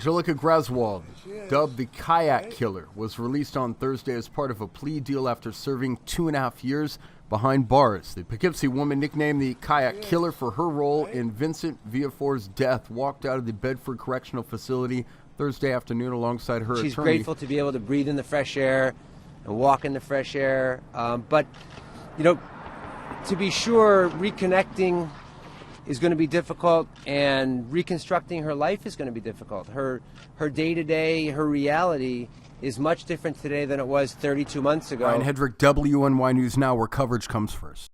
Angelica Griswold, dubbed the Kayak Killer, was released on Thursday as part of a plea deal after serving 2.5 years behind bars. The Poughkeepsie woman, nicknamed the Kayak Killer for her role in Vincent Villafor's death, walked out of the Bedford Correctional Facility Thursday afternoon alongside her She's attorney. grateful to be able to breathe in the fresh air and walk in the fresh air. But, you know, to be sure, reconnecting is going to be difficult, and reconstructing her life is going to be difficult. Her day-to-day, her reality is much different today than it was 32 months ago. Ryan Hedrick, WNY News Now, where coverage comes first.